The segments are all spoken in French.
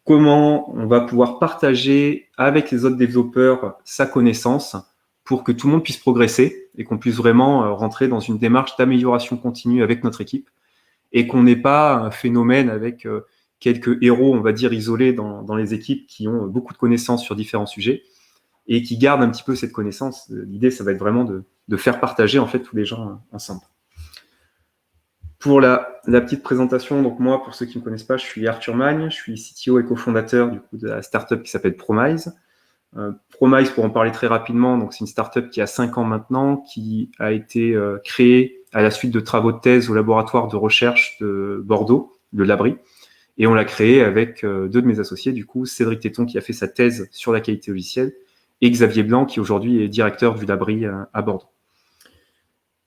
comment on va pouvoir partager avec les autres développeurs sa connaissance pour que tout le monde puisse progresser et qu'on puisse vraiment rentrer dans une démarche d'amélioration continue avec notre équipe et qu'on n'ait pas un phénomène avec quelques héros, on va dire, isolés dans les équipes qui ont beaucoup de connaissances sur différents sujets et qui gardent un petit peu cette connaissance. L'idée, ça va être vraiment de faire partager en fait tous les gens ensemble. Pour la petite présentation, donc moi, pour ceux qui ne me connaissent pas, je suis Arthur Magne, je suis CTO et cofondateur du coup de la startup qui s'appelle Promise. Promise, pour en parler très rapidement, donc c'est une startup qui a 5 ans maintenant, qui a été créée à la suite de travaux de thèse au laboratoire de recherche de Bordeaux, de l'Abri. Et on l'a créée avec 2 de mes associés, du coup, Cédric Téton qui a fait sa thèse sur la qualité logicielle et Xavier Blanc qui aujourd'hui est directeur du Labri à Bordeaux.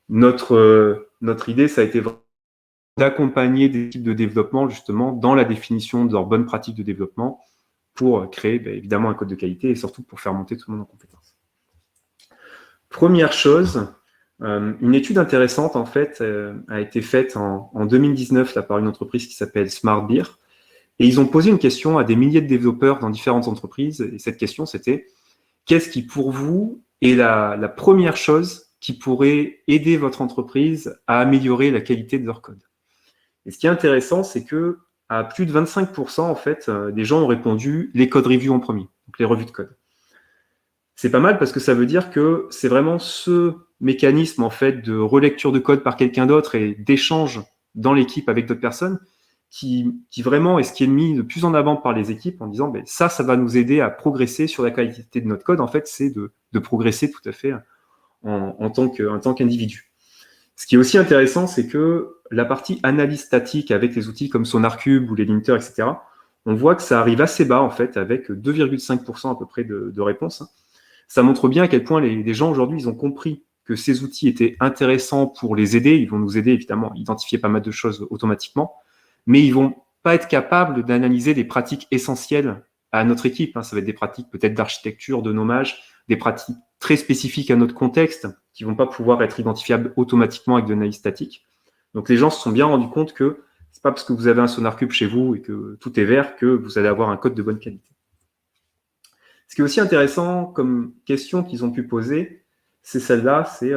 Notre idée, ça a été d'accompagner des équipes de développement justement dans la définition de leurs bonnes pratiques de développement pour créer évidemment un code de qualité et surtout pour faire monter tout le monde en compétences. Première chose, une étude intéressante en fait a été faite en 2019 là, par une entreprise qui s'appelle Smart Beer et ils ont posé une question à des milliers de développeurs dans différentes entreprises et cette question c'était qu'est-ce qui pour vous est la première chose qui pourrait aider votre entreprise à améliorer la qualité de leur code? Et ce qui est intéressant, c'est que à plus de 25%, en fait, des gens ont répondu les code reviews en premier, donc les revues de code. C'est pas mal parce que ça veut dire que c'est vraiment ce mécanisme en fait de relecture de code par quelqu'un d'autre et d'échange dans l'équipe avec d'autres personnes qui vraiment est ce qui est mis de plus en avant par les équipes en disant ça va nous aider à progresser sur la qualité de notre code. En fait, c'est de progresser tout à fait en tant qu'individu. Ce qui est aussi intéressant, c'est que la partie analyse statique avec les outils comme SonarCube ou les linters, etc., on voit que ça arrive assez bas, en fait, avec 2,5% à peu près de réponses. Ça montre bien à quel point les gens, aujourd'hui, ils ont compris que ces outils étaient intéressants pour les aider. Ils vont nous aider, évidemment, à identifier pas mal de choses automatiquement, mais ils vont pas être capables d'analyser des pratiques essentielles à notre équipe. Ça va être des pratiques peut-être d'architecture, de nommage, des pratiques très spécifiques à notre contexte, qui vont pas pouvoir être identifiables automatiquement avec de l'analyse statique. Donc les gens se sont bien rendus compte que c'est pas parce que vous avez un SonarCube chez vous et que tout est vert que vous allez avoir un code de bonne qualité. Ce qui est aussi intéressant comme question qu'ils ont pu poser, c'est celle-là, c'est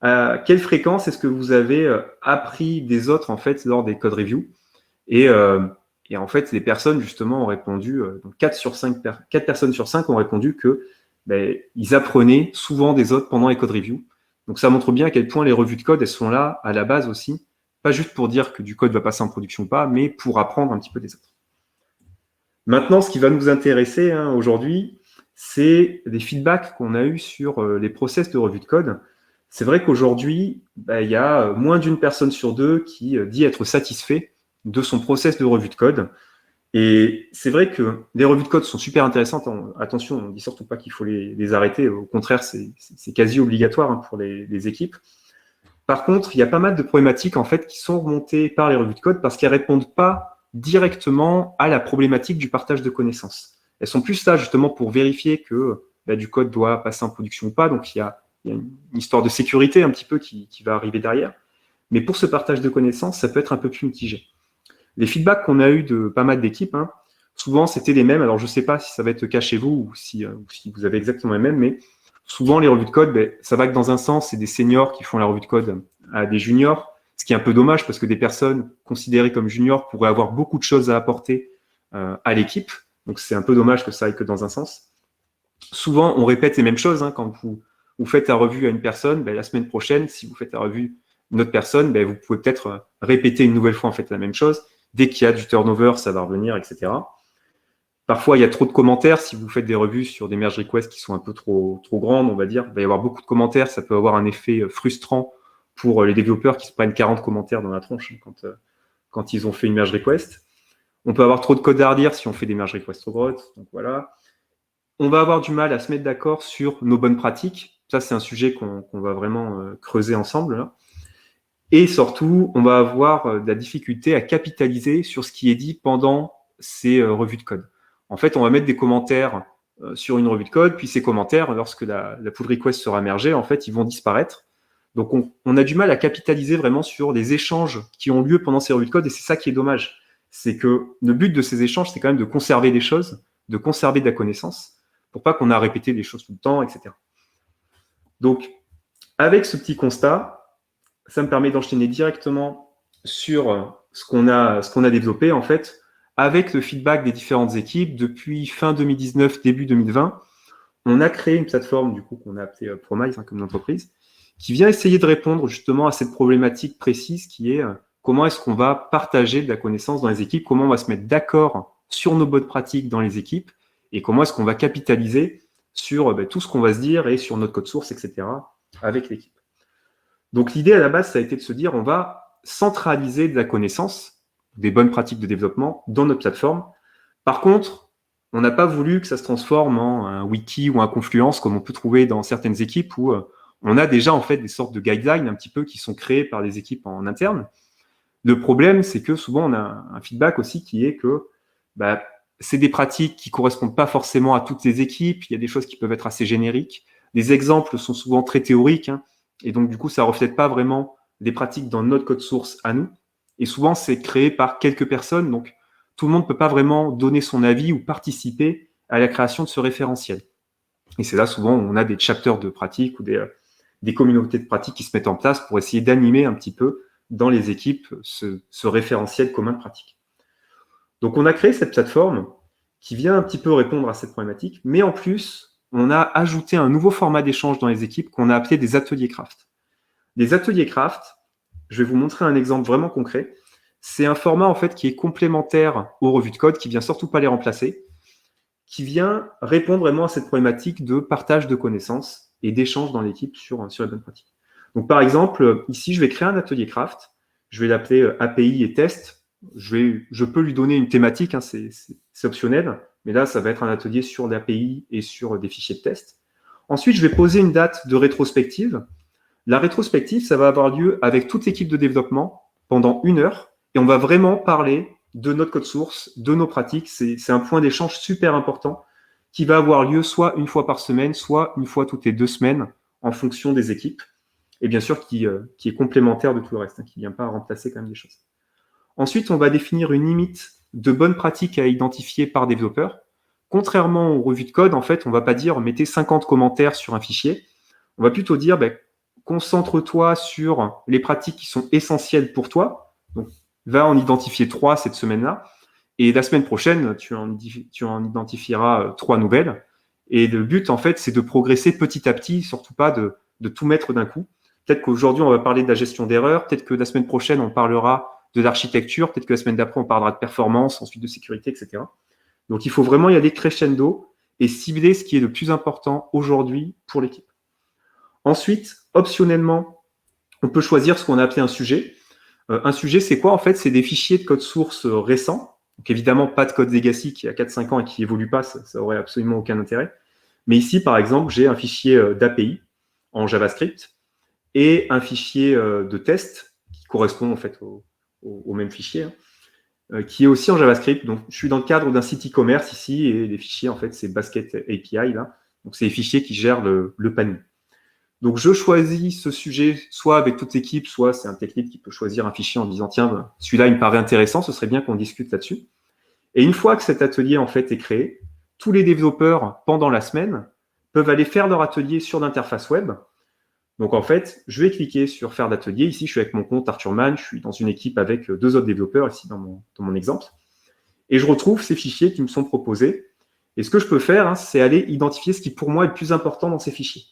à quelle fréquence est-ce que vous avez appris des autres en fait lors des code reviews et en fait, les personnes justement ont répondu, donc 4 personnes sur 5 ont répondu que ils apprenaient souvent des autres pendant les code reviews. Donc ça montre bien à quel point les revues de code, elles sont là à la base aussi, pas juste pour dire que du code va passer en production ou pas, mais pour apprendre un petit peu des autres. Maintenant, ce qui va nous intéresser aujourd'hui, c'est des feedbacks qu'on a eus sur les process de revue de code. C'est vrai qu'aujourd'hui, il y a moins d'une personne sur 2 qui dit être satisfait de son process de revue de code. Et c'est vrai que les revues de code sont super intéressantes. Attention, on ne dit surtout pas qu'il faut les arrêter. Au contraire, c'est quasi obligatoire pour les équipes. Par contre, il y a pas mal de problématiques en fait qui sont remontées par les revues de code parce qu'elles répondent pas directement à la problématique du partage de connaissances. Elles sont plus là justement pour vérifier que du code doit passer en production ou pas. Donc il y a une histoire de sécurité un petit peu qui va arriver derrière. Mais pour ce partage de connaissances, ça peut être un peu plus mitigé. Les feedbacks qu'on a eu de pas mal d'équipes, souvent c'était les mêmes. Alors je ne sais pas si ça va être le cas chez vous ou si vous avez exactement les mêmes, mais souvent les revues de code, ça va que dans un sens, c'est des seniors qui font la revue de code à des juniors, ce qui est un peu dommage parce que des personnes considérées comme juniors pourraient avoir beaucoup de choses à apporter à l'équipe. Donc c'est un peu dommage que ça aille que dans un sens. Souvent, on répète les mêmes choses. Quand vous faites la revue à une personne, la semaine prochaine, si vous faites la revue à une autre personne, vous pouvez peut-être répéter une nouvelle fois en fait la même chose. Dès qu'il y a du turnover, ça va revenir, etc. Parfois, il y a trop de commentaires. Si vous faites des revues sur des merge requests qui sont un peu trop grandes, on va dire, il va y avoir beaucoup de commentaires. Ça peut avoir un effet frustrant pour les développeurs qui se prennent 40 commentaires dans la tronche quand ils ont fait une merge request. On peut avoir trop de code à redire si on fait des merge requests trop grosses. Donc voilà. On va avoir du mal à se mettre d'accord sur nos bonnes pratiques. Ça, c'est un sujet qu'on va vraiment creuser ensemble, là. Et surtout, on va avoir de la difficulté à capitaliser sur ce qui est dit pendant ces revues de code. En fait, on va mettre des commentaires sur une revue de code, puis ces commentaires, lorsque la pull request sera mergée, en fait, ils vont disparaître. Donc, on a du mal à capitaliser vraiment sur les échanges qui ont lieu pendant ces revues de code, et c'est ça qui est dommage. c'est que le but de ces échanges, c'est quand même de conserver des choses, de conserver de la connaissance, pour pas qu'on a à répéter des choses tout le temps, etc. Donc, avec ce petit constat, ça me permet d'enchaîner directement sur ce qu'on a développé, en fait, avec le feedback des différentes équipes. Depuis fin 2019, début 2020, on a créé une plateforme, du coup, qu'on a appelée Promise, comme une entreprise, qui vient essayer de répondre justement à cette problématique précise qui est comment est-ce qu'on va partager de la connaissance dans les équipes, comment on va se mettre d'accord sur nos bonnes pratiques dans les équipes, et comment est-ce qu'on va capitaliser sur tout ce qu'on va se dire et sur notre code source, etc., avec l'équipe. Donc l'idée à la base, ça a été de se dire, on va centraliser de la connaissance, des bonnes pratiques de développement dans notre plateforme. Par contre, on n'a pas voulu que ça se transforme en un wiki ou un Confluence comme on peut trouver dans certaines équipes où on a déjà en fait des sortes de guidelines un petit peu qui sont créés par les équipes en interne. Le problème, c'est que souvent on a un feedback aussi qui est que c'est des pratiques qui correspondent pas forcément à toutes les équipes. Il y a des choses qui peuvent être assez génériques. Les exemples sont souvent très théoriques, et donc du coup ça reflète pas vraiment des pratiques dans notre code source à nous. Et souvent c'est créé par quelques personnes, donc tout le monde ne peut pas vraiment donner son avis ou participer à la création de ce référentiel. Et c'est là souvent où on a des chapters de pratiques ou des communautés de pratiques qui se mettent en place pour essayer d'animer un petit peu dans les équipes ce référentiel commun de pratique. Donc on a créé cette plateforme qui vient un petit peu répondre à cette problématique, mais en plus, on a ajouté un nouveau format d'échange dans les équipes qu'on a appelé des ateliers craft. Les ateliers craft, je vais vous montrer un exemple vraiment concret. C'est un format en fait qui est complémentaire aux revues de code, qui vient surtout pas les remplacer, qui vient répondre vraiment à cette problématique de partage de connaissances et d'échange dans l'équipe sur les bonnes pratiques. Donc par exemple, ici, je vais créer un atelier craft, je vais l'appeler API et test. Je peux lui donner une thématique, c'est optionnel, mais là, ça va être un atelier sur l'API et sur des fichiers de test. Ensuite, je vais poser une date de rétrospective. La rétrospective, ça va avoir lieu avec toute l'équipe de développement pendant 1 heure, et on va vraiment parler de notre code source, de nos pratiques. C'est un point d'échange super important qui va avoir lieu soit 1 fois par semaine, soit 1 fois toutes les 2 semaines, en fonction des équipes, et bien sûr qui est complémentaire de tout le reste, qui ne vient pas remplacer quand même des choses. Ensuite, on va définir une limite de bonnes pratiques à identifier par développeur. Contrairement aux revues de code, en fait, on ne va pas dire mettez 50 commentaires sur un fichier. On va plutôt dire concentre-toi sur les pratiques qui sont essentielles pour toi. Donc, va en identifier 3 cette semaine-là. Et la semaine prochaine, tu en identifieras 3 nouvelles. Et le but, en fait, c'est de progresser petit à petit, surtout pas de tout mettre d'un coup. Peut-être qu'aujourd'hui, on va parler de la gestion d'erreurs. Peut-être que la semaine prochaine, on parlera de l'architecture. Peut-être que la semaine d'après, on parlera de performance, ensuite de sécurité, etc. Donc, il faut vraiment y aller crescendo et cibler ce qui est le plus important aujourd'hui pour l'équipe. Ensuite, optionnellement, on peut choisir ce qu'on a appelé un sujet. Un sujet, c'est quoi? En fait, c'est des fichiers de code source récents. Donc, évidemment, pas de code legacy qui a 4-5 ans et qui évolue pas, ça aurait absolument aucun intérêt. Mais ici, par exemple, j'ai un fichier d'API en JavaScript et un fichier de test qui correspond en fait au même fichier, qui est aussi en JavaScript. Donc, je suis dans le cadre d'un site e-commerce ici et les fichiers, en fait, c'est Basket API là. Donc, c'est les fichiers qui gèrent le panier. Donc, je choisis ce sujet soit avec toute l'équipe, soit c'est un tech lead qui peut choisir un fichier en disant tiens, celui-là, il me paraît intéressant, ce serait bien qu'on discute là-dessus. Et une fois que cet atelier en fait est créé, tous les développeurs pendant la semaine peuvent aller faire leur atelier sur l'interface web. Donc en fait, je vais cliquer sur faire d'atelier. Ici, je suis avec mon compte Arthur Mann, je suis dans une équipe avec 2 autres développeurs ici dans mon exemple. Et je retrouve ces fichiers qui me sont proposés. Et ce que je peux faire, c'est aller identifier ce qui pour moi est le plus important dans ces fichiers.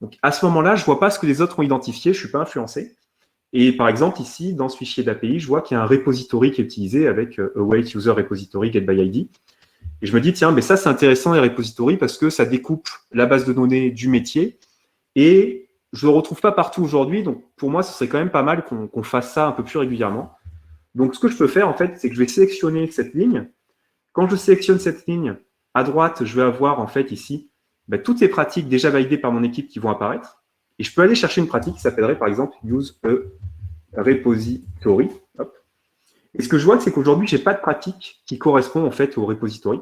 Donc à ce moment-là, je ne vois pas ce que les autres ont identifié, je ne suis pas influencé. Et par exemple, ici, dans ce fichier d'API, je vois qu'il y a un repository qui est utilisé avec await user repository get by ID. Et je me dis, tiens, mais ça, c'est intéressant, les repositories, parce que ça découpe la base de données du métier. Et je ne le retrouve pas partout aujourd'hui. Donc, pour moi, ce serait quand même pas mal qu'on fasse ça un peu plus régulièrement. Donc, ce que je peux faire, en fait, c'est que je vais sélectionner cette ligne. Quand je sélectionne cette ligne, à droite, je vais avoir, en fait, ici, toutes les pratiques déjà validées par mon équipe qui vont apparaître. Et je peux aller chercher une pratique qui s'appellerait, par exemple, use a repository. Hop. Et ce que je vois, c'est qu'aujourd'hui, je n'ai pas de pratique qui correspond, en fait, au repository.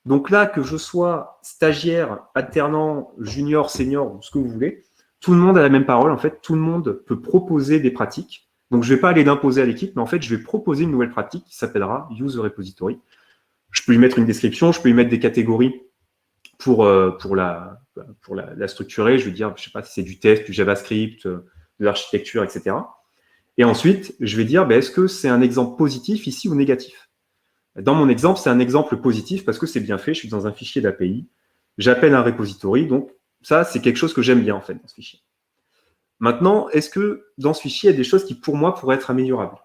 Donc là, que je sois stagiaire, alternant, junior, senior, ce que vous voulez, tout le monde a la même parole. En fait, tout le monde peut proposer des pratiques Donc, je ne vais pas aller l'imposer à l'équipe, mais en fait, je vais proposer une nouvelle pratique qui s'appellera Use the Repository. Je peux lui mettre une description, je peux lui mettre des catégories pour la structurer. Je vais dire, je ne sais pas si c'est du test, du JavaScript, de l'architecture, etc. Et ensuite, je vais dire, est-ce que c'est un exemple positif ici ou négatif? Dans mon exemple, c'est un exemple positif parce que c'est bien fait. Je suis dans un fichier d'API. J'appelle un repository. Donc, ça, c'est quelque chose que j'aime bien, en fait, dans ce fichier. Maintenant, est-ce que dans ce fichier, il y a des choses qui, pour moi, pourraient être améliorables?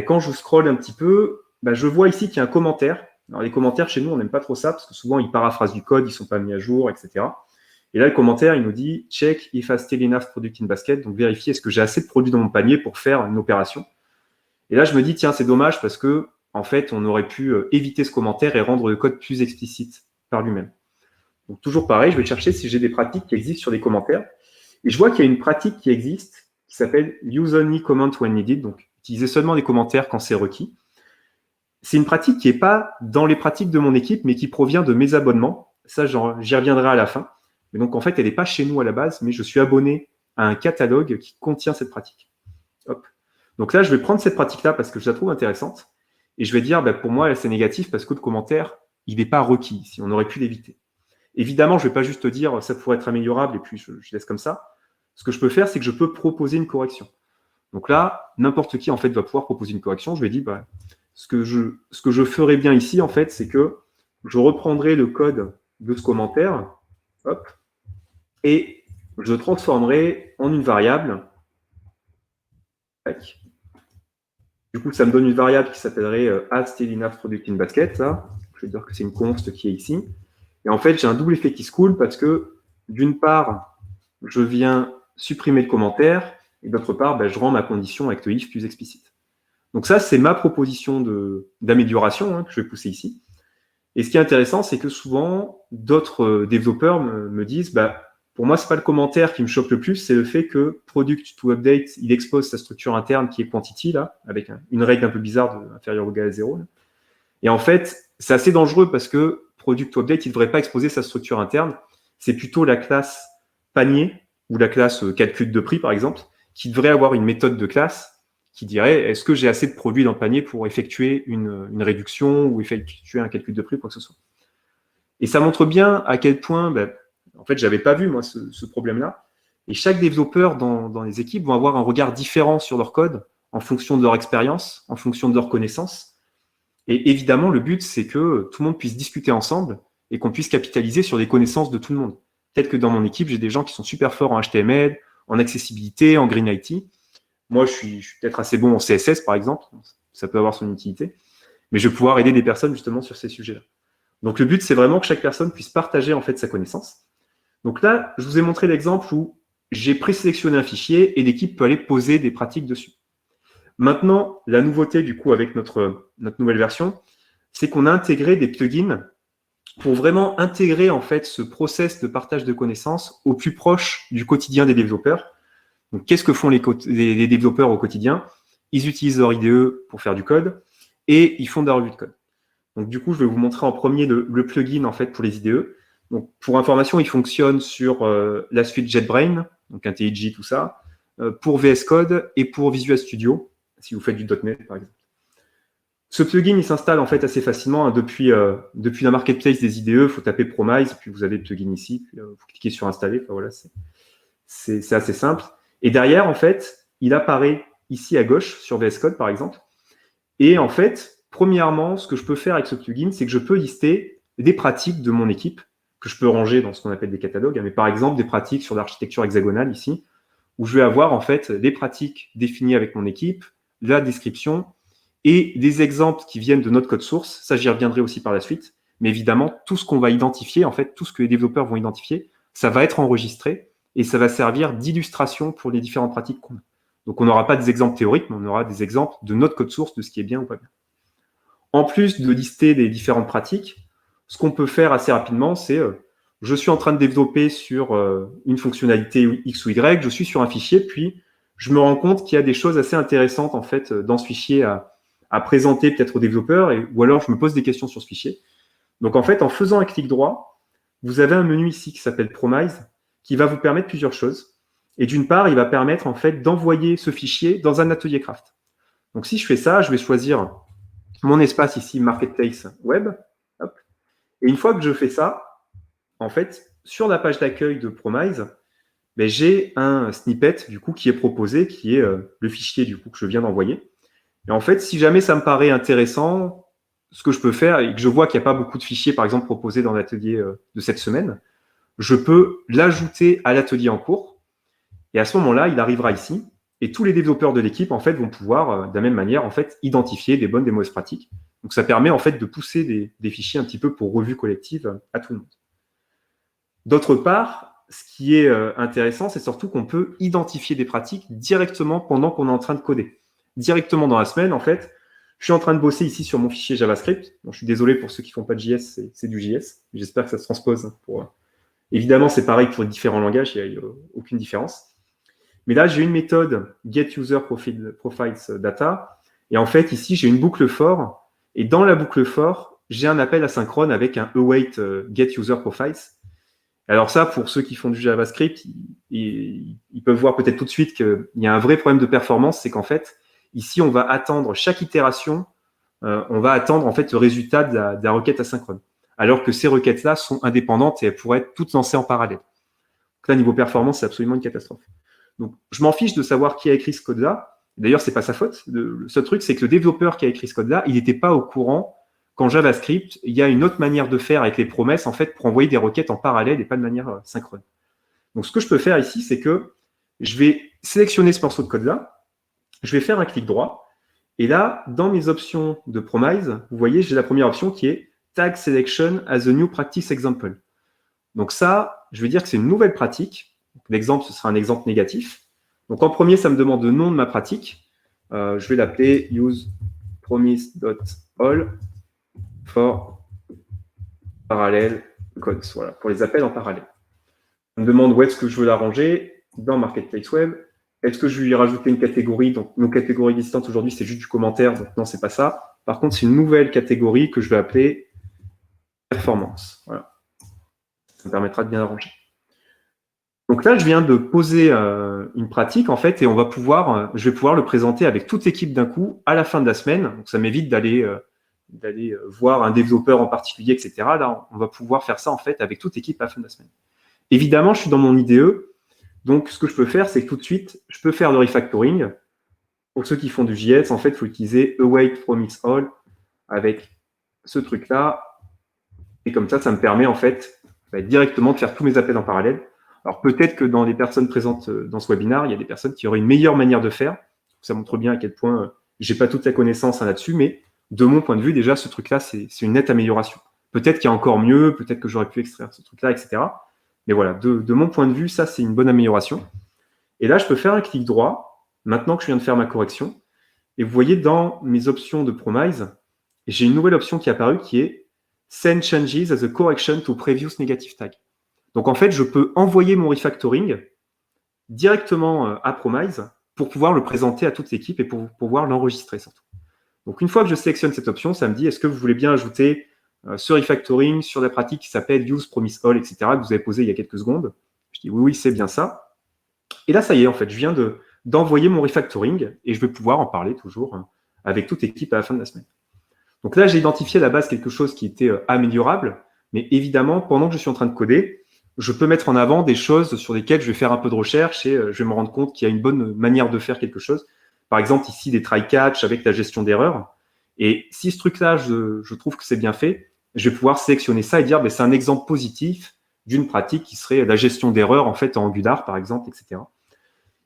Quand je scrolle un petit peu, je vois ici qu'il y a un commentaire. Alors, les commentaires, chez nous, on n'aime pas trop ça parce que souvent, ils paraphrasent du code, ils ne sont pas mis à jour, etc. Et là, le commentaire, il nous dit « Check if I still enough product in basket ». Donc, vérifier est-ce que j'ai assez de produits dans mon panier pour faire une opération. Et là, je me dis « Tiens, c'est dommage parce que en fait, on aurait pu éviter ce commentaire et rendre le code plus explicite par lui-même. » Donc, toujours pareil, je vais chercher si j'ai des pratiques qui existent sur des commentaires. Et je vois qu'il y a une pratique qui existe qui s'appelle « Use only comment when needed », donc utiliser seulement des commentaires quand c'est requis. C'est une pratique qui n'est pas dans les pratiques de mon équipe, mais qui provient de mes abonnements. Ça, j'y reviendrai à la fin. Mais donc, en fait, elle n'est pas chez nous à la base, mais je suis abonné à un catalogue qui contient cette pratique. Hop. Donc là, je vais prendre cette pratique-là parce que je la trouve intéressante. Et je vais dire, pour moi, c'est négatif parce que le commentaire, il n'est pas requis, si on aurait pu l'éviter. Évidemment, je ne vais pas juste dire, ça pourrait être améliorable, et puis je laisse comme ça. Ce que je peux faire, c'est que je peux proposer une correction. Donc là, n'importe qui, en fait, va pouvoir proposer une correction. Je vais dire, ce que je ferai bien ici, en fait, c'est que je reprendrai le code de ce commentaire, hop, et je le transformerai en une variable. Du coup, ça me donne une variable qui s'appellerait add still enough product in basket. Là. Je vais dire que c'est une const qui est ici. Et en fait, j'ai un double effet qui se coule parce que, d'une part, je viens supprimer le commentaire, et d'autre part, je rends ma condition avec le if plus explicite. Donc ça, c'est ma proposition d'amélioration que je vais pousser ici. Et ce qui est intéressant, c'est que souvent, d'autres développeurs me disent, pour moi, ce n'est pas le commentaire qui me choque le plus, c'est le fait que product to update, il expose sa structure interne qui est quantity, là, avec une règle un peu bizarre de inférieur ou égal à 0. Là. Et en fait, c'est assez dangereux parce que product to update, il ne devrait pas exposer sa structure interne. C'est plutôt la classe panier ou la classe calcul de prix, par exemple, qui devrait avoir une méthode de classe qui dirait est-ce que j'ai assez de produits dans le panier pour effectuer une réduction ou effectuer un calcul de prix, quoi que ce soit. Et ça montre bien à quel point, en fait, je n'avais pas vu, moi, ce problème-là. Et chaque développeur dans les équipes vont avoir un regard différent sur leur code en fonction de leur expérience, en fonction de leurs connaissances. Et évidemment, le but, c'est que tout le monde puisse discuter ensemble et qu'on puisse capitaliser sur les connaissances de tout le monde. Peut-être que dans mon équipe, j'ai des gens qui sont super forts en HTML, en accessibilité, en Green IT. Moi, je suis peut-être assez bon en CSS, par exemple. Ça peut avoir son utilité. Mais je vais pouvoir aider des personnes justement sur ces sujets-là. Donc, le but, c'est vraiment que chaque personne puisse partager en fait sa connaissance. Donc là, je vous ai montré l'exemple où j'ai présélectionné un fichier et l'équipe peut aller poser des pratiques dessus. Maintenant, la nouveauté, du coup, avec notre nouvelle version, c'est qu'on a intégré des plugins pour vraiment intégrer en fait ce process de partage de connaissances au plus proche du quotidien des développeurs. Donc, qu'est-ce que font les développeurs au quotidien? Ils utilisent leur IDE pour faire du code et ils font de la revue de code. Donc, du coup, je vais vous montrer en premier le plugin en fait pour les IDE. Donc, pour information, il fonctionne sur la suite JetBrains, donc IntelliJ, tout ça, pour VS Code et pour Visual Studio, si vous faites du .NET, par exemple. Ce plugin, il s'installe en fait assez facilement depuis la marketplace des IDE. Il faut taper Promise, puis vous avez le plugin ici, puis vous cliquez sur Installer. Enfin, voilà, c'est assez simple. Et derrière, en fait, il apparaît ici à gauche sur VS Code, par exemple. Et en fait, premièrement, ce que je peux faire avec ce plugin, c'est que je peux lister des pratiques de mon équipe que je peux ranger dans ce qu'on appelle des catalogues. Mais par exemple, des pratiques sur l'architecture hexagonale ici, où je vais avoir en fait des pratiques définies avec mon équipe, la description et des exemples qui viennent de notre code source. Ça, j'y reviendrai aussi par la suite. Mais évidemment, tout ce qu'on va identifier, en fait, tout ce que les développeurs vont identifier, ça va être enregistré et ça va servir d'illustration pour les différentes pratiques qu'on a. Donc, on n'aura pas des exemples théoriques, mais on aura des exemples de notre code source, de ce qui est bien ou pas bien. En plus de lister les différentes pratiques, ce qu'on peut faire assez rapidement, c'est je suis en train de développer sur une fonctionnalité X ou Y, je suis sur un fichier, puis je me rends compte qu'il y a des choses assez intéressantes en fait dans ce fichier à présenter peut-être aux développeurs, ou alors je me pose des questions sur ce fichier. Donc en fait, en faisant un clic droit, vous avez un menu ici qui s'appelle Promise, qui va vous permettre plusieurs choses. Et d'une part, il va permettre en fait d'envoyer ce fichier dans un atelier craft. Donc si je fais ça, je vais choisir mon espace ici, Marketplace Web. Hop. Et une fois que je fais ça, en fait, sur la page d'accueil de Promise, ben, j'ai un snippet du coup qui est proposé, qui est le fichier du coup que je viens d'envoyer. Et en fait, si jamais ça me paraît intéressant, ce que je peux faire, et que je vois qu'il n'y a pas beaucoup de fichiers, par exemple, proposés dans l'atelier de cette semaine, je peux l'ajouter à l'atelier en cours. Et à ce moment-là, il arrivera ici. Et tous les développeurs de l'équipe, en fait, vont pouvoir, de la même manière, en fait, identifier des bonnes, des mauvaises pratiques. Donc, ça permet, en fait, de pousser des fichiers un petit peu pour revue collective à tout le monde. D'autre part, ce qui est intéressant, c'est surtout qu'on peut identifier des pratiques directement pendant qu'on est en train de coder. Directement dans la semaine, en fait, je suis en train de bosser ici sur mon fichier JavaScript. Bon, je suis désolé pour ceux qui ne font pas de JS, c'est du JS. J'espère que ça se transpose. Évidemment, c'est pareil pour les différents langages, il n'y a aucune différence. Mais là, j'ai une méthode getUserProfiles.data. Et en fait, ici, j'ai une boucle for. Et dans la boucle for, j'ai un appel asynchrone avec un await getUserProfiles. Alors ça, pour ceux qui font du JavaScript, ils peuvent voir peut-être tout de suite qu'il y a un vrai problème de performance, c'est qu'en fait, ici, on va attendre chaque itération, on va attendre en fait le résultat de la requête asynchrone. Alors que ces requêtes-là sont indépendantes et elles pourraient être toutes lancées en parallèle. Donc là, niveau performance, c'est absolument une catastrophe. Donc, je m'en fiche de savoir qui a écrit ce code-là. D'ailleurs, c'est pas sa faute. Le seul truc, c'est que le développeur qui a écrit ce code-là, il n'était pas au courant qu'en JavaScript, il y a une autre manière de faire avec les promesses, en fait, pour envoyer des requêtes en parallèle et pas de manière synchrone. Donc, ce que je peux faire ici, c'est que je vais sélectionner ce morceau de code-là, je vais faire un clic droit, et là, dans mes options de Promise, vous voyez, j'ai la première option qui est Tag Selection as a New Practice Example. Donc ça, je vais dire que c'est une nouvelle pratique. L'exemple, ce sera un exemple négatif. Donc en premier, ça me demande le nom de ma pratique. Je vais l'appeler usePromise.all for parallel codes. Voilà, pour les appels en parallèle. On me demande où est-ce que je veux la ranger dans Marketplace Web. Est-ce que je vais lui rajouter une catégorie? Donc nos catégories existantes aujourd'hui, c'est juste du commentaire. Donc non, c'est pas ça. Par contre, c'est une nouvelle catégorie que je vais appeler performance. Voilà. Ça me permettra de bien la ranger. Donc là, je viens de poser une pratique, en fait, et je vais pouvoir le présenter avec toute l'équipe d'un coup à la fin de la semaine. Donc ça m'évite d'aller voir un développeur en particulier, etc. Là, on va pouvoir faire ça, en fait, avec toute l'équipe à la fin de la semaine. Évidemment, je suis dans mon IDE. Donc, ce que je peux faire, c'est que tout de suite, je peux faire le refactoring. Pour ceux qui font du JS, en fait, il faut utiliser await promise all avec ce truc-là. Et comme ça me permet, en fait, directement de faire tous mes appels en parallèle. Alors peut-être que dans les personnes présentes dans ce webinaire, il y a des personnes qui auraient une meilleure manière de faire. Ça montre bien à quel point j'ai pas toute la connaissance là-dessus, mais de mon point de vue, déjà, ce truc-là, c'est une nette amélioration. Peut-être qu'il y a encore mieux, peut-être que j'aurais pu extraire ce truc-là, etc. Mais voilà, de mon point de vue, ça, c'est une bonne amélioration. Et là, je peux faire un clic droit, maintenant que je viens de faire ma correction. Et vous voyez, dans mes options de Promise, j'ai une nouvelle option qui est apparue qui est Send changes as a correction to previous negative tag. Donc, en fait, je peux envoyer mon refactoring directement à Promise pour pouvoir le présenter à toute l'équipe et pour pouvoir l'enregistrer surtout. Donc, une fois que je sélectionne cette option, ça me dit est-ce que vous voulez bien ajouter ce refactoring sur la pratique qui s'appelle Use Promise All, etc., que vous avez posé il y a quelques secondes. Je dis oui, c'est bien ça. Et là, ça y est, en fait, je viens d'envoyer mon refactoring et je vais pouvoir en parler toujours avec toute l'équipe à la fin de la semaine. Donc là, j'ai identifié à la base quelque chose qui était améliorable, mais évidemment, pendant que je suis en train de coder, je peux mettre en avant des choses sur lesquelles je vais faire un peu de recherche et je vais me rendre compte qu'il y a une bonne manière de faire quelque chose. Par exemple, ici, des try-catch avec la gestion d'erreurs. Et si ce truc-là, je trouve que c'est bien fait, je vais pouvoir sélectionner ça et dire c'est un exemple positif d'une pratique qui serait la gestion d'erreurs en fait en Angular, par exemple, etc.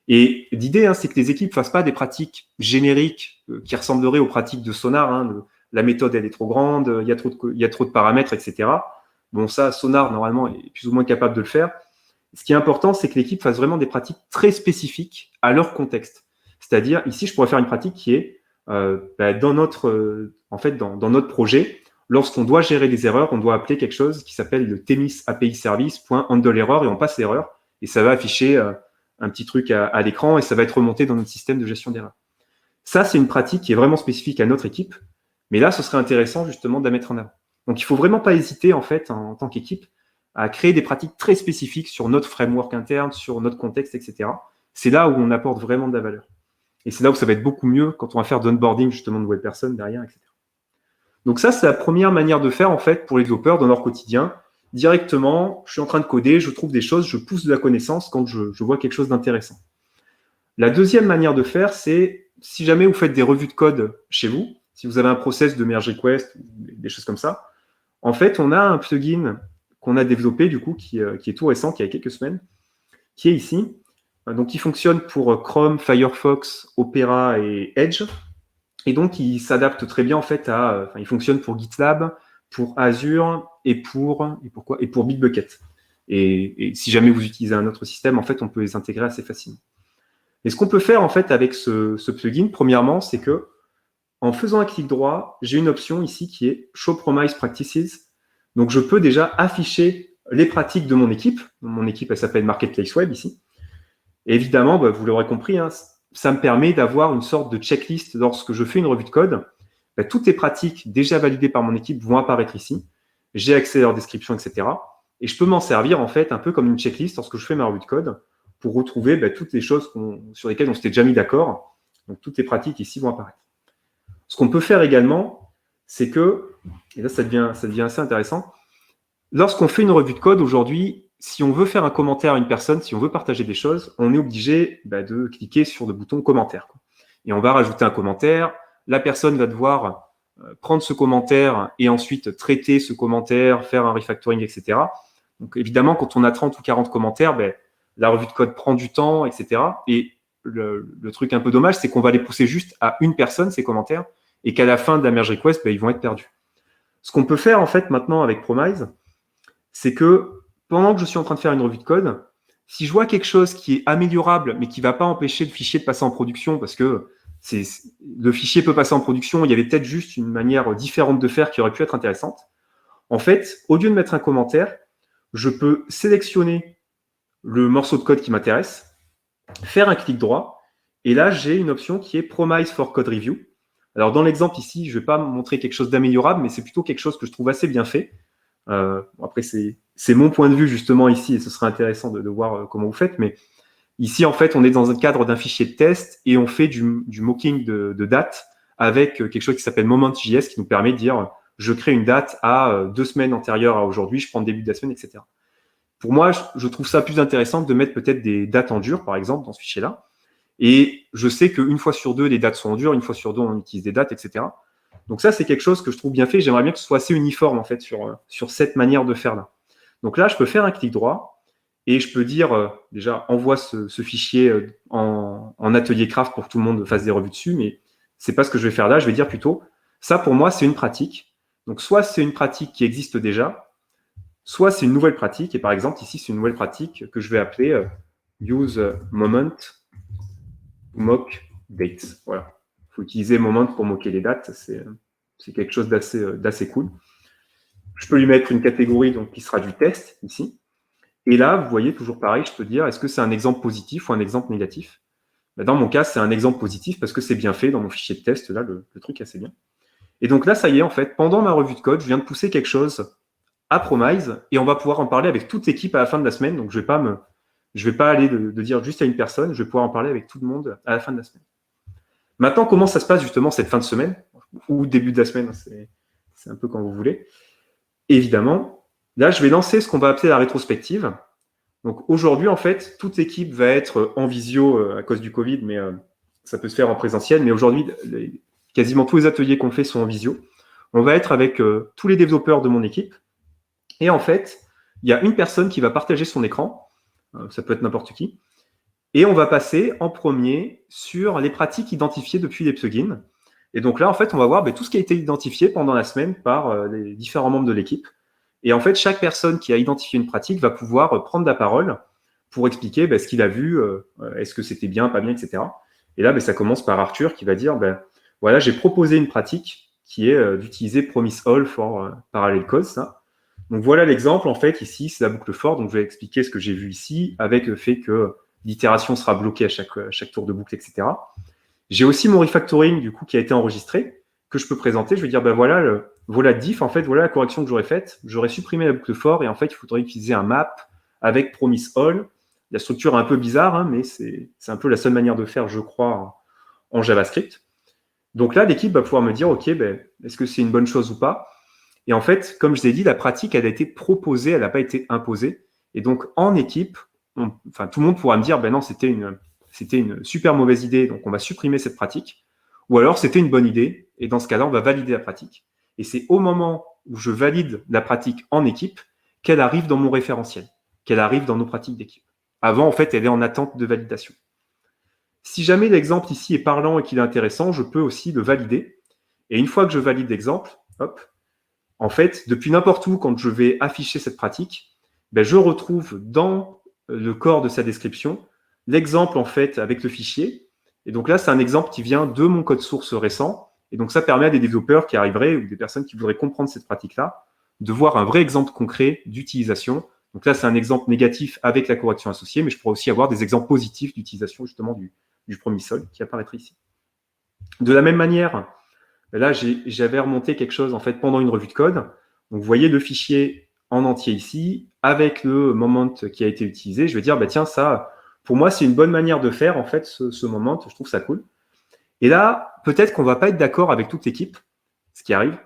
Et l'idée, c'est que les équipes ne fassent pas des pratiques génériques qui ressembleraient aux pratiques de Sonar. La méthode, elle est trop grande, il y a trop de paramètres, etc. Bon, ça, Sonar, normalement, est plus ou moins capable de le faire. Ce qui est important, c'est que l'équipe fasse vraiment des pratiques très spécifiques à leur contexte. C'est-à-dire, ici, je pourrais faire une pratique qui est dans notre projet, lorsqu'on doit gérer des erreurs, on doit appeler quelque chose qui s'appelle le Themis API Service.handleError et on passe l'erreur et ça va afficher un petit truc à l'écran et ça va être remonté dans notre système de gestion d'erreurs. Ça, c'est une pratique qui est vraiment spécifique à notre équipe, mais là, ce serait intéressant justement de la mettre en avant. Donc, il ne faut vraiment pas hésiter, en fait, en tant qu'équipe, à créer des pratiques très spécifiques sur notre framework interne, sur notre contexte, etc. C'est là où on apporte vraiment de la valeur. Et c'est là où ça va être beaucoup mieux quand on va faire d'onboarding justement de nouvelles personnes derrière, etc. Donc ça, c'est la première manière de faire en fait pour les développeurs dans leur quotidien. Directement, je suis en train de coder, je trouve des choses, je pousse de la connaissance quand je vois quelque chose d'intéressant. La deuxième manière de faire, c'est si jamais vous faites des revues de code chez vous, si vous avez un process de merge request, des choses comme ça, en fait, on a un plugin qu'on a développé du coup, qui est tout récent, qui a quelques semaines, qui est ici. Donc, il fonctionne pour Chrome, Firefox, Opera et Edge. Et donc, il s'adapte très bien en fait il fonctionne pour GitLab, pour Azure et pour Bitbucket. Et si jamais vous utilisez un autre système, en fait, on peut les intégrer assez facilement. Et ce qu'on peut faire en fait avec ce plugin, premièrement, c'est que en faisant un clic droit, j'ai une option ici qui est Show Promise Practices. Donc, je peux déjà afficher les pratiques de mon équipe. Mon équipe, elle s'appelle Marketplace Web ici. Et évidemment, vous l'aurez compris, hein, ça me permet d'avoir une sorte de checklist lorsque je fais une revue de code. Toutes les pratiques déjà validées par mon équipe vont apparaître ici. J'ai accès à leur description, etc. Et je peux m'en servir en fait un peu comme une checklist lorsque je fais ma revue de code pour retrouver toutes les choses sur lesquelles on s'était déjà mis d'accord. Donc, toutes les pratiques ici vont apparaître. Ce qu'on peut faire également, c'est que, et là ça devient assez intéressant, lorsqu'on fait une revue de code aujourd'hui, si on veut faire un commentaire à une personne, si on veut partager des choses, on est obligé de cliquer sur le bouton commentaire. Et on va rajouter un commentaire. La personne va devoir prendre ce commentaire et ensuite traiter ce commentaire, faire un refactoring, etc. Donc évidemment, quand on a 30 ou 40 commentaires, la revue de code prend du temps, etc. Et le truc un peu dommage, c'est qu'on va les pousser juste à une personne, ces commentaires, et qu'à la fin de la merge request, ils vont être perdus. Ce qu'on peut faire en fait maintenant avec Promise, c'est que pendant que je suis en train de faire une revue de code, si je vois quelque chose qui est améliorable, mais qui ne va pas empêcher le fichier de passer en production, parce que le fichier peut passer en production, il y avait peut-être juste une manière différente de faire qui aurait pu être intéressante. En fait, au lieu de mettre un commentaire, je peux sélectionner le morceau de code qui m'intéresse, faire un clic droit, et là, j'ai une option qui est Promise for Code Review. Alors, dans l'exemple ici, je ne vais pas montrer quelque chose d'améliorable, mais c'est plutôt quelque chose que je trouve assez bien fait. Après, c'est mon point de vue justement ici, et ce serait intéressant de voir comment vous faites, mais ici, en fait, on est dans un cadre d'un fichier de test et on fait du mocking de date avec quelque chose qui s'appelle Moment.js qui nous permet de dire je crée une date à 2 semaines antérieures à aujourd'hui, je prends le début de la semaine, etc. Pour moi, je trouve ça plus intéressant de mettre peut-être des dates en dur, par exemple, dans ce fichier-là. Et je sais qu'une fois sur deux, les dates sont en dur, une fois sur deux, on utilise des dates, etc. Donc ça, c'est quelque chose que je trouve bien fait. J'aimerais bien que ce soit assez uniforme, en fait, sur cette manière de faire là. Donc là, je peux faire un clic droit et je peux dire, déjà, envoie ce fichier en atelier craft pour que tout le monde fasse des revues dessus, mais c'est pas ce que je vais faire là. Je vais dire plutôt, ça, pour moi, c'est une pratique. Donc, soit c'est une pratique qui existe déjà, soit c'est une nouvelle pratique. Et par exemple, ici, c'est une nouvelle pratique que je vais appeler use moment mock dates. Voilà. Il faut utiliser moment pour moquer les dates. C'est quelque chose d'assez cool. Je peux lui mettre une catégorie donc, qui sera du test ici. Et là, vous voyez, toujours pareil, je peux dire, est-ce que c'est un exemple positif ou un exemple négatif? Dans mon cas, c'est un exemple positif parce que c'est bien fait dans mon fichier de test. Là, le truc est assez bien. Et donc là, ça y est, en fait, pendant ma revue de code, je viens de pousser quelque chose à Promise et on va pouvoir en parler avec toute l'équipe à la fin de la semaine. Donc, je vais pas aller de dire juste à une personne, je vais pouvoir en parler avec tout le monde à la fin de la semaine. Maintenant, comment ça se passe justement cette fin de semaine ou début de la semaine, c'est un peu quand vous voulez. Évidemment, là, je vais lancer ce qu'on va appeler la rétrospective. Donc aujourd'hui, en fait, toute l'équipe va être en visio à cause du Covid, mais ça peut se faire en présentiel. Mais aujourd'hui, quasiment tous les ateliers qu'on fait sont en visio. On va être avec tous les développeurs de mon équipe. Et en fait, il y a une personne qui va partager son écran. Ça peut être n'importe qui. Et on va passer en premier sur les pratiques identifiées depuis les plugins. Et donc là, en fait, on va voir tout ce qui a été identifié pendant la semaine par les différents membres de l'équipe. Et en fait, chaque personne qui a identifié une pratique va pouvoir prendre la parole pour expliquer ce qu'il a vu, est-ce que c'était bien, pas bien, etc. Et là, ça commence par Arthur qui va dire, voilà, j'ai proposé une pratique qui est d'utiliser Promise All for Parallel Cause. Ça. Donc voilà l'exemple, en fait, ici, c'est la boucle for. Donc je vais expliquer ce que j'ai vu ici avec le fait que l'itération sera bloquée à chaque tour de boucle, etc. J'ai aussi mon refactoring, du coup, qui a été enregistré, que je peux présenter. Je vais dire, voilà, voilà diff, en fait, voilà la correction que j'aurais faite. J'aurais supprimé la boucle for et en fait, il faudrait utiliser un map avec promise all. La structure est un peu bizarre, hein, mais c'est un peu la seule manière de faire, je crois, en JavaScript. Donc là, l'équipe va pouvoir me dire, OK, ben, est-ce que c'est une bonne chose ou pas? Et en fait, comme je l'ai dit, la pratique, elle a été proposée, elle n'a pas été imposée. Et donc, en équipe, tout le monde pourra me dire, ben non, c'était une super mauvaise idée, donc on va supprimer cette pratique. Ou alors, c'était une bonne idée, et dans ce cas-là, on va valider la pratique. Et c'est au moment où je valide la pratique en équipe qu'elle arrive dans mon référentiel, qu'elle arrive dans nos pratiques d'équipe. Avant, en fait, elle est en attente de validation. Si jamais l'exemple ici est parlant et qu'il est intéressant, je peux aussi le valider. Et une fois que je valide l'exemple, hop, en fait, depuis n'importe où, quand je vais afficher cette pratique, ben, je retrouve dans le corps de sa description l'exemple en fait avec le fichier. Et donc là, c'est un exemple qui vient de mon code source récent. Et donc ça permet à des développeurs qui arriveraient ou des personnes qui voudraient comprendre cette pratique-là de voir un vrai exemple concret d'utilisation. Donc là, c'est un exemple négatif avec la correction associée, mais je pourrais aussi avoir des exemples positifs d'utilisation justement du promisol qui apparaîtrait ici. De la même manière, là, j'avais remonté quelque chose en fait pendant une revue de code. Donc, vous voyez le fichier en entier ici, avec le moment qui a été utilisé. Je vais dire, bah, tiens, ça, pour moi, c'est une bonne manière de faire en fait ce moment. Je trouve ça cool. Et là, peut-être qu'on va pas être d'accord avec toute l'équipe, ce qui arrive.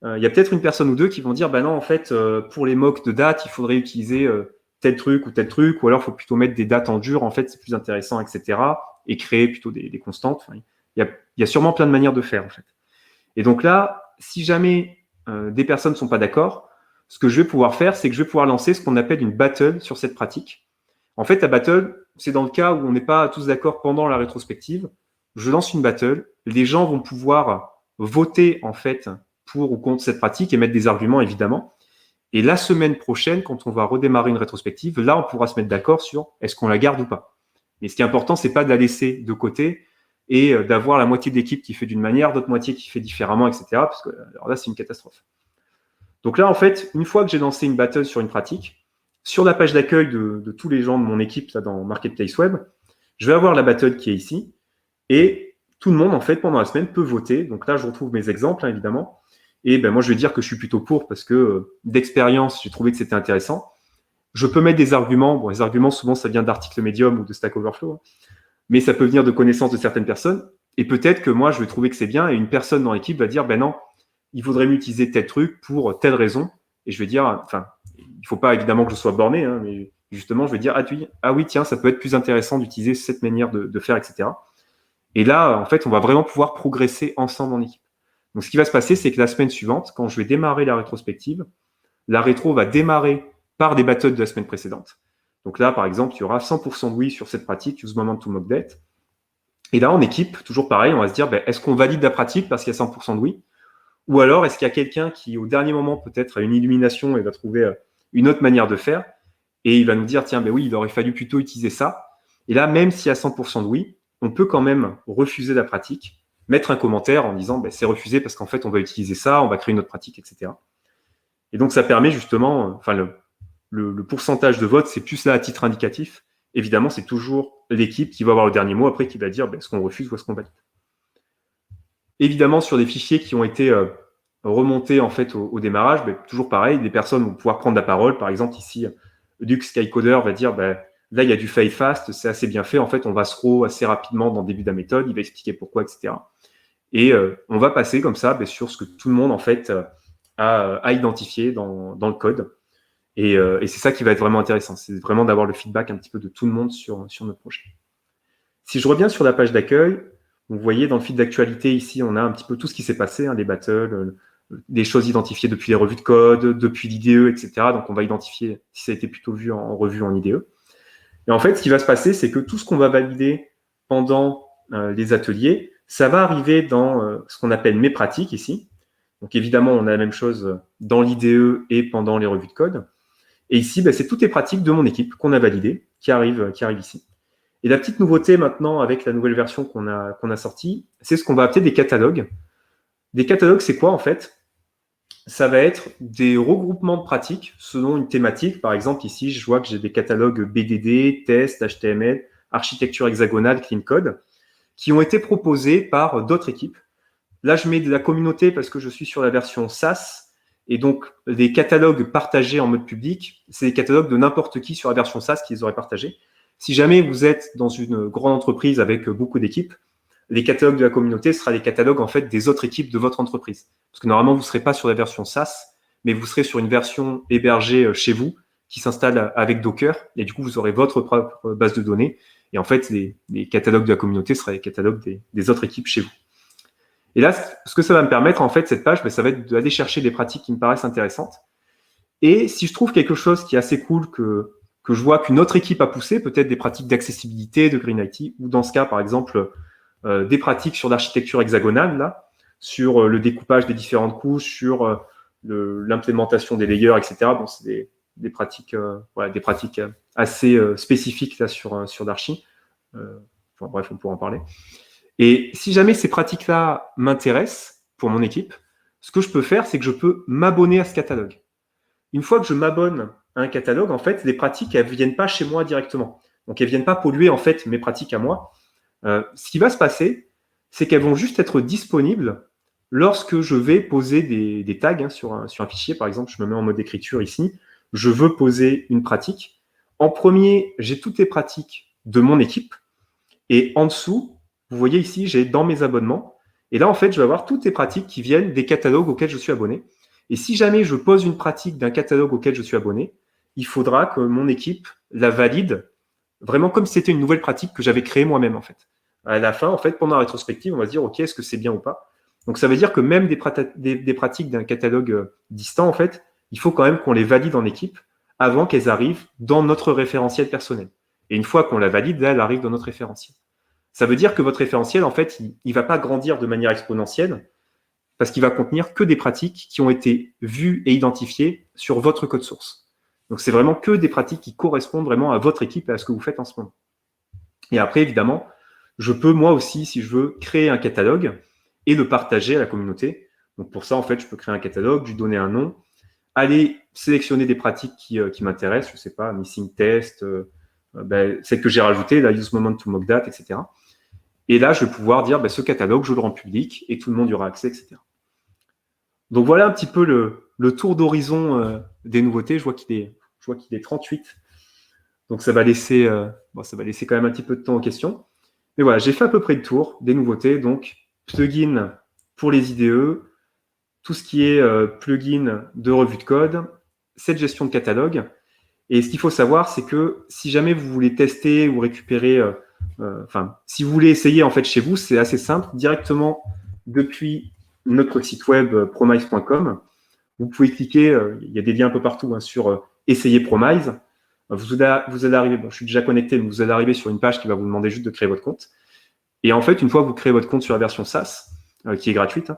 Il y a peut-être une personne ou deux qui vont dire, bah non, en fait, pour les mocks de date, il faudrait utiliser tel truc, ou alors il faut plutôt mettre des dates en dur, en fait, c'est plus intéressant, etc. Et créer plutôt des constantes. Enfin, il y a sûrement plein de manières de faire, en fait. Et donc là, si jamais des personnes ne sont pas d'accord, ce que je vais pouvoir faire, c'est que je vais pouvoir lancer ce qu'on appelle une battle sur cette pratique. En fait, la battle, c'est dans le cas où on n'est pas tous d'accord pendant la rétrospective. Je lance une battle, les gens vont pouvoir voter en fait pour ou contre cette pratique et mettre des arguments évidemment. Et la semaine prochaine, quand on va redémarrer une rétrospective, là, on pourra se mettre d'accord sur est-ce qu'on la garde ou pas. Mais ce qui est important, c'est pas de la laisser de côté et d'avoir la moitié de l'équipe qui fait d'une manière, d'autres moitiés qui fait différemment, etc. Parce que alors là, c'est une catastrophe. Donc là, en fait, une fois que j'ai lancé une battle sur une pratique, sur la page d'accueil de tous les gens de mon équipe là, dans Marketplace Web, je vais avoir la battle qui est ici et tout le monde, en fait, pendant la semaine, peut voter. Donc là, je retrouve mes exemples, hein, évidemment. Et ben, moi, je vais dire que je suis plutôt pour parce que d'expérience, j'ai trouvé que c'était intéressant. Je peux mettre des arguments. Bon, les arguments, souvent, ça vient d'articles Medium ou de Stack Overflow. Hein, mais ça peut venir de connaissances de certaines personnes. Et peut-être que moi, je vais trouver que c'est bien et une personne dans l'équipe va dire, ben non, il faudrait mieux utiliser tel truc pour telle raison. Et je vais dire, enfin, il faut pas évidemment que je sois borné, hein, mais justement, je vais dire, ah oui, tiens, ça peut être plus intéressant d'utiliser cette manière de faire, etc. Et là, en fait, on va vraiment pouvoir progresser ensemble en équipe. Donc, ce qui va se passer, c'est que la semaine suivante, quand je vais démarrer la rétrospective, la rétro va démarrer par des battles de la semaine précédente. Donc là, par exemple, il y aura 100% de oui sur cette pratique, use moment to mock date. Et là, en équipe, toujours pareil, on va se dire, ben, est-ce qu'on valide la pratique parce qu'il y a 100% de oui? Ou alors, est-ce qu'il y a quelqu'un qui, au dernier moment, peut-être a une illumination et va trouver une autre manière de faire et il va nous dire, tiens, ben oui, il aurait fallu plutôt utiliser ça. Et là, même s'il y a 100% de oui, on peut quand même refuser la pratique, mettre un commentaire en disant, ben, c'est refusé parce qu'en fait, on va utiliser ça, on va créer une autre pratique, etc. Et donc, ça permet justement, enfin, le pourcentage de vote, c'est plus là à titre indicatif. Évidemment, c'est toujours l'équipe qui va avoir le dernier mot après qui va dire ben, est-ce qu'on refuse ou est-ce qu'on valide. Évidemment, sur des fichiers qui ont été remontés en fait au démarrage, ben, toujours pareil, des personnes vont pouvoir prendre la parole. Par exemple, ici, Luke Skycoder va dire ben, là, il y a du fail fast, c'est assez bien fait. En fait, on va se throw assez rapidement dans le début de la méthode, il va expliquer pourquoi, etc. Et on va passer comme ça ben, sur ce que tout le monde en fait a identifié dans le code. Et c'est ça qui va être vraiment intéressant, c'est vraiment d'avoir le feedback un petit peu de tout le monde sur notre projet. Si je reviens sur la page d'accueil, vous voyez dans le fil d'actualité ici, on a un petit peu tout ce qui s'est passé, hein, les battles, des choses identifiées depuis les revues de code, depuis l'IDE, etc. Donc on va identifier si ça a été plutôt vu en revue en IDE. Et en fait, ce qui va se passer, c'est que tout ce qu'on va valider pendant les ateliers, ça va arriver dans ce qu'on appelle mes pratiques ici. Donc évidemment, on a la même chose dans l'IDE et pendant les revues de code. Et ici, ben, c'est toutes les pratiques de mon équipe qu'on a validées qui arrivent ici. Et la petite nouveauté maintenant avec la nouvelle version qu'on a sortie, c'est ce qu'on va appeler des catalogues. Des catalogues, c'est quoi en fait? Ça va être des regroupements de pratiques selon une thématique. Par exemple, ici, je vois que j'ai des catalogues BDD, test, HTML, architecture hexagonale, clean code, qui ont été proposés par d'autres équipes. là, je mets de la communauté parce que je suis sur la version SaaS. Et donc, les catalogues partagés en mode public, c'est des catalogues de n'importe qui sur la version SaaS qui les aurait partagés. Si jamais vous êtes dans une grande entreprise avec beaucoup d'équipes, les catalogues de la communauté sera les catalogues en fait des autres équipes de votre entreprise. Parce que normalement, vous ne serez pas sur la version SaaS, mais vous serez sur une version hébergée chez vous qui s'installe avec Docker. Et du coup, vous aurez votre propre base de données. Et en fait, les catalogues de la communauté seraient les catalogues des autres équipes chez vous. Et là, ce que ça va me permettre, en fait, cette page, ça va être d'aller chercher des pratiques qui me paraissent intéressantes. Et si je trouve quelque chose qui est assez cool que je vois qu'une autre équipe a poussé, peut-être des pratiques d'accessibilité, de Green IT, ou dans ce cas, par exemple, des pratiques sur l'architecture hexagonale, là, sur le découpage des différentes couches, sur l'implémentation des layers, etc. Bon, c'est des pratiques, des pratiques assez spécifiques là sur l'Archi. Enfin, bref, on pourra en parler. Et si jamais ces pratiques-là m'intéressent pour mon équipe, ce que je peux faire, c'est que je peux m'abonner à ce catalogue. Une fois que je m'abonne à un catalogue, en fait, les pratiques, elles ne viennent pas chez moi directement. Donc, elles ne viennent pas polluer, en fait, mes pratiques à moi. Ce qui va se passer, c'est qu'elles vont juste être disponibles lorsque je vais poser des tags sur un fichier. Par exemple, je me mets en mode écriture ici. Je veux poser une pratique. En premier, j'ai toutes les pratiques de mon équipe. Et en dessous, vous voyez ici, j'ai dans mes abonnements. Et là, en fait, je vais avoir toutes les pratiques qui viennent des catalogues auxquels je suis abonné. Et si jamais je pose une pratique d'un catalogue auquel je suis abonné, il faudra que mon équipe la valide vraiment comme si c'était une nouvelle pratique que j'avais créée moi-même, en fait. À la fin, en fait, pendant la rétrospective, on va se dire, OK, est-ce que c'est bien ou pas? Donc, ça veut dire que même des pratiques d'un catalogue distant, en fait, il faut quand même qu'on les valide en équipe avant qu'elles arrivent dans notre référentiel personnel. Et une fois qu'on la valide, là, elle arrive dans notre référentiel. Ça veut dire que votre référentiel, en fait, il ne va pas grandir de manière exponentielle parce qu'il va contenir que des pratiques qui ont été vues et identifiées sur votre code source. Donc, c'est vraiment que des pratiques qui correspondent vraiment à votre équipe et à ce que vous faites en ce moment. Et après, évidemment, je peux, moi aussi, si je veux, créer un catalogue et le partager à la communauté. Donc, pour ça, en fait, je peux créer un catalogue, lui donner un nom, aller sélectionner des pratiques qui m'intéressent, je ne sais pas, missing test, celle que j'ai rajoutée, la use moment to mock that, etc. Et là, je vais pouvoir dire, ce catalogue, je le rends public et tout le monde y aura accès, etc. Donc, voilà un petit peu le tour d'horizon des nouveautés. Je vois qu'il est 38. Donc, ça va laisser quand même un petit peu de temps aux questions. Mais voilà, j'ai fait à peu près le tour des nouveautés. Donc, plugin pour les IDE, tout ce qui est plugin de revue de code, cette gestion de catalogue. Et ce qu'il faut savoir, c'est que si jamais vous voulez tester ou récupérer, si vous voulez essayer en fait chez vous, c'est assez simple. Directement depuis notre site web promise.com, vous pouvez cliquer, il y a des liens un peu partout sur essayer Promise. Vous allez arriver, je suis déjà connecté, mais vous allez arriver sur une page qui va vous demander juste de créer votre compte. Et en fait, une fois que vous créez votre compte sur la version SaaS, qui est gratuite,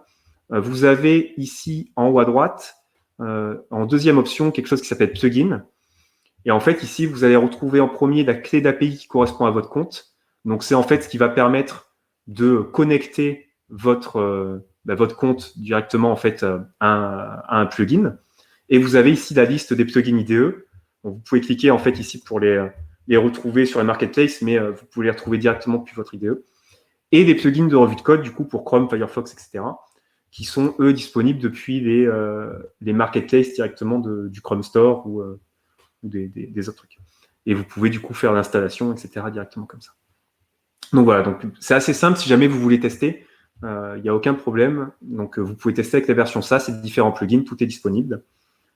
vous avez ici en haut à droite, en deuxième option, quelque chose qui s'appelle plugin. Et en fait, ici, vous allez retrouver en premier la clé d'API qui correspond à votre compte. Donc, c'est en fait ce qui va permettre de connecter votre compte directement en fait à un plugin. Et vous avez ici la liste des plugins IDE. Donc, vous pouvez cliquer en fait ici pour les retrouver sur les marketplaces, mais vous pouvez les retrouver directement depuis votre IDE. Et des plugins de revue de code, du coup, pour Chrome, Firefox, etc., qui sont, eux, disponibles depuis les marketplaces directement du Chrome Store ou des autres trucs. Et vous pouvez, du coup, faire l'installation, etc., directement comme ça. Donc, voilà. Donc, c'est assez simple. Si jamais vous voulez tester, il n'y a aucun problème. Donc, vous pouvez tester avec la version SaaS et différents plugins. Tout est disponible.